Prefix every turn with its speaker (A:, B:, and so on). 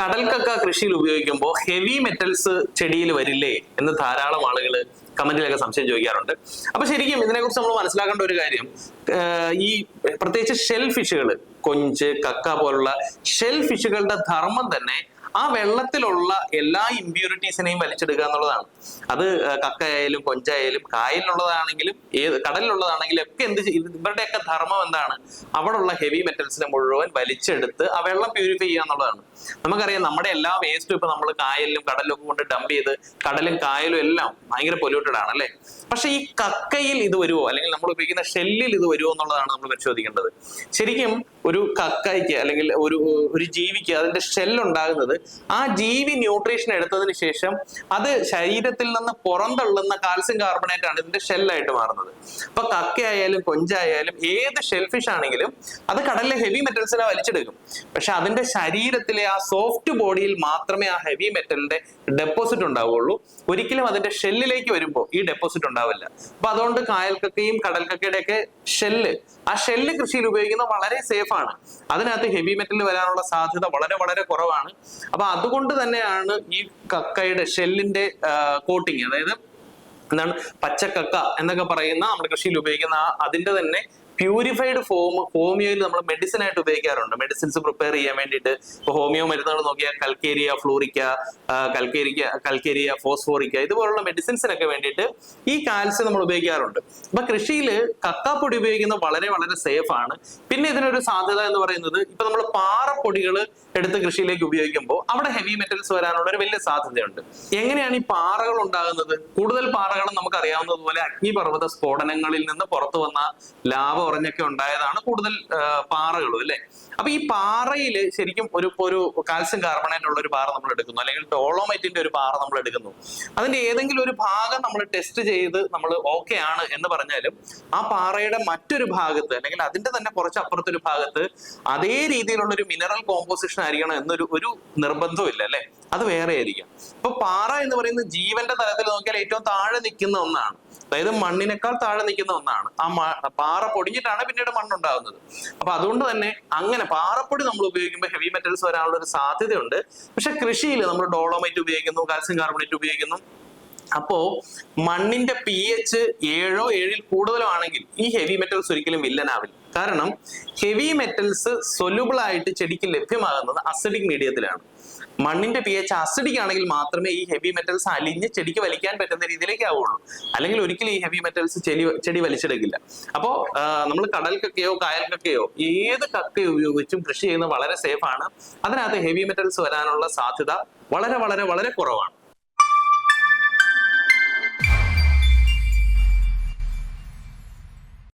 A: കടൽ കക്ക കൃഷിയിൽ ഉപയോഗിക്കുമ്പോൾ ഹെവി മെറ്റൽസ് ചെടിയിൽ വരില്ലേ എന്ന് ധാരാളം ആളുകൾ കമന്റിലൊക്കെ സംശയം ചോദിക്കാറുണ്ട്. അപ്പൊ ശരിക്കും ഇതിനെക്കുറിച്ച് നമ്മൾ മനസ്സിലാക്കേണ്ട ഒരു കാര്യം, ഈ പ്രത്യേകിച്ച് ഷെൽ ഫിഷുകൾ, കൊഞ്ച്, കക്ക പോലുള്ള ഷെൽ ഫിഷുകളുടെ ധർമ്മം തന്നെ ആ വെള്ളത്തിലുള്ള എല്ലാ ഇമ്പ്യൂരിറ്റീസിനെയും വലിച്ചെടുക്കുക എന്നുള്ളതാണ്. അത് കക്കയായാലും കൊഞ്ചായാലും കായലിലുള്ളതാണെങ്കിലും കടലിലുള്ളതാണെങ്കിലും ഒക്കെ ഇവരുടെയൊക്കെ ധർമ്മം എന്താണ്? അവിടെയുള്ള ഹെവി മെറ്റൽസിനെ മുഴുവൻ വലിച്ചെടുത്ത് ആ വെള്ളം പ്യൂരിഫൈ ചെയ്യുക എന്നുള്ളതാണ്. നമുക്കറിയാം, നമ്മുടെ എല്ലാ വേസ്റ്റും ഇപ്പൊ നമ്മൾ കായലിലും കടലിലും ഒക്കെ കൊണ്ട് ഡംപ് ചെയ്ത് കടലും കായലും എല്ലാം ഭയങ്കര പൊല്യൂട്ടഡ് ആണ് അല്ലെ. പക്ഷെ ഈ കക്കയിൽ ഇത് വരുമോ, അല്ലെങ്കിൽ നമ്മൾ ഉപയോഗിക്കുന്ന ഷെല്ലിൽ ഇത് വരുമോ എന്നുള്ളതാണ് നമ്മൾ പരിശോധിക്കേണ്ടത്. ശരിക്കും ഒരു കക്കയ്ക്ക് അല്ലെങ്കിൽ ഒരു ജീവിക്ക് അതിന്റെ ഷെല്ലുണ്ടാകുന്നത് ആ ജീവി ന്യൂട്രീഷൻ എടുത്തതിന് ശേഷം അത് ശരീരത്തിൽ നിന്ന് പുറന്തള്ളുന്ന കാൽസ്യം കാർബണേറ്റ് ആണ് ഇതിന്റെ ഷെല്ലായിട്ട് മാറുന്നത്. അപ്പൊ കക്കയായാലും കൊഞ്ചായാലും ഏത് ഷെൽഫിഷ് ആണെങ്കിലും അത് കടലിലെ ഹെവി മെറ്റൽസിനെ വലിച്ചെടുക്കും. പക്ഷെ അതിന്റെ ശരീരത്തിലെ ആ സോഫ്റ്റ് ബോഡിയിൽ മാത്രമേ ആ ഹെവി മെറ്റലിന്റെ ഡെപ്പോസിറ്റ് ഉണ്ടാവുകയുള്ളൂ. ഒരിക്കലും അതിന്റെ ഷെല്ലിലേക്ക് വരുമ്പോൾ ഈ ഡെപ്പോസിറ്റ് ഉണ്ടാവില്ല. അപ്പൊ അതുകൊണ്ട് കായൽക്കക്കയും കടൽക്കക്കയുടെ ഒക്കെ ആ ഷെല്ല് കൃഷിയിൽ ഉപയോഗിക്കുന്നത് വളരെ സേഫ് ആണ്. അതിനകത്ത് ഹെവി മെറ്റൽ വരാനുള്ള സാധ്യത വളരെ വളരെ കുറവാണ്. അപ്പൊ അതുകൊണ്ട് തന്നെയാണ് ഈ കക്കയുടെ ഷെല്ലിന്റെ കോട്ടിങ്, അതായത് എന്താണ് പച്ചക്കക്ക എന്നൊക്കെ പറയുന്ന നമ്മുടെ കൃഷിയിൽ ഉപയോഗിക്കുന്ന അതിന്റെ തന്നെ പ്യൂരിഫൈഡ് ഹോമിയോയിൽ നമ്മൾ മെഡിസിൻ ആയിട്ട് ഉപയോഗിക്കാറുണ്ട്. മെഡിസിൻസ് പ്രിപ്പയർ ചെയ്യാൻ വേണ്ടിയിട്ട് ഇപ്പൊ ഹോമിയോ മരുന്നുകൾ നോക്കിയാൽ കൽക്കേരിയ ഫ്ലൂറിക്ക, കൽക്കേരിയ ഫോസ്ഫോറിക്ക, ഇതുപോലുള്ള മെഡിസിൻസിനൊക്കെ വേണ്ടിയിട്ട് ഈ കാൽസ്യം നമ്മൾ ഉപയോഗിക്കാറുണ്ട്. അപ്പൊ കൃഷിയിൽ കക്കാപ്പൊടി ഉപയോഗിക്കുന്നത് വളരെ വളരെ സേഫ് ആണ്. പിന്നെ ഇതിനൊരു സാധ്യത എന്ന് പറയുന്നത്, ഇപ്പൊ നമ്മൾ പാറപ്പൊടികൾ എടുത്ത് കൃഷിയിലേക്ക് ഉപയോഗിക്കുമ്പോൾ അവിടെ ഹെവി മെറ്റൽസ് വരാനുള്ള ഒരു വലിയ സാധ്യതയുണ്ട്. എങ്ങനെയാണ് ഈ പാറകൾ ഉണ്ടാകുന്നത്? കൂടുതൽ പാറകളും നമുക്ക് അറിയാവുന്നതുപോലെ അഗ്നിപർവ്വത സ്ഫോടനങ്ങളിൽ നിന്ന് പുറത്തു വന്ന ലാവ ഉറഞ്ഞൊക്കെ ഉണ്ടായതാണ് കൂടുതൽ പാറകളും അല്ലെ. അപ്പൊ ഈ പാറയിൽ ശരിക്കും ഒരു കാൽസ്യം കാർബണേറ്റ് ഉള്ള ഒരു പാറ നമ്മൾ എടുക്കുന്നു, അല്ലെങ്കിൽ ഡോളോമൈറ്റിന്റെ ഒരു പാറ നമ്മൾ എടുക്കുന്നു. അതിന്റെ ഏതെങ്കിലും ഒരു ഭാഗം നമ്മൾ ടെസ്റ്റ് ചെയ്ത് നമ്മൾ ഓക്കെ ആണ് എന്ന് പറഞ്ഞാലും ആ പാറയുടെ മറ്റൊരു ഭാഗത്ത്, അല്ലെങ്കിൽ അതിന്റെ തന്നെ കുറച്ച് അപ്പുറത്തൊരു ഭാഗത്ത് അതേ രീതിയിലുള്ള ഒരു മിനറൽ കോമ്പോസിഷൻ ആയിരിക്കണം എന്നൊരു നിർബന്ധവും ഇല്ല അല്ലെ. അത് വേറെ ആയിരിക്കും. അപ്പൊ പാറ എന്ന് പറയുന്നത് ജീവന്റെ തലത്തിൽ നോക്കിയാൽ ഏറ്റവും താഴെ നിൽക്കുന്ന ഒന്നാണ്, അതായത് മണ്ണിനേക്കാൾ താഴെ നിൽക്കുന്ന ഒന്നാണ്. ആ പാറ പൊടിഞ്ഞിട്ടാണ് പിന്നീട് മണ്ണുണ്ടാകുന്നത്. അപ്പൊ അതുകൊണ്ട് തന്നെ അങ്ങനെ പാറപ്പൊടി നമ്മൾ ഉപയോഗിക്കുമ്പോൾ ഹെവി മെറ്റൽസ് വരാനുള്ള ഒരു സാധ്യതയുണ്ട്. പക്ഷെ കൃഷിയിൽ നമ്മൾ ഡോളോമൈറ്റ് ഉപയോഗിക്കുന്നു, കാൽസ്യം കാർബണേറ്റ് ഉപയോഗിക്കുന്നു. അപ്പോ മണ്ണിന്റെ pH 7 7 കൂടുതലോ ആണെങ്കിൽ ഈ ഹെവി മെറ്റൽസ് ഒരിക്കലും വില്ലനാവില്ല. കാരണം ഹെവി മെറ്റൽസ് സൊല്യൂബിൾ ആയിട്ട് ചെടിക്ക് ലഭ്യമാകുന്നത് അസിഡിക് മീഡിയത്തിലാണ്. മണ്ണിന്റെ pH അസിഡിക് ആണെങ്കിൽ മാത്രമേ ഈ ഹെവി മെറ്റൽസ് അലിഞ്ഞ് ചെടിക്ക് വലിക്കാൻ പറ്റുന്ന രീതിയിലേക്ക് ആവുള്ളൂ. അല്ലെങ്കിൽ ഒരിക്കലും ഈ ഹെവി മെറ്റൽസ് ചെടി വലിച്ചെടുക്കില്ല. അപ്പോ നമ്മൾ കടൽ കക്കയോ കായൽ കക്കയോ ഏത് കക്ക ഉപയോഗിച്ചും കൃഷി ചെയ്യുന്നത് വളരെ സേഫ് ആണ്. അതിനകത്ത് ഹെവി മെറ്റൽസ് വരാനുള്ള സാധ്യത വളരെ വളരെ വളരെ കുറവാണ്.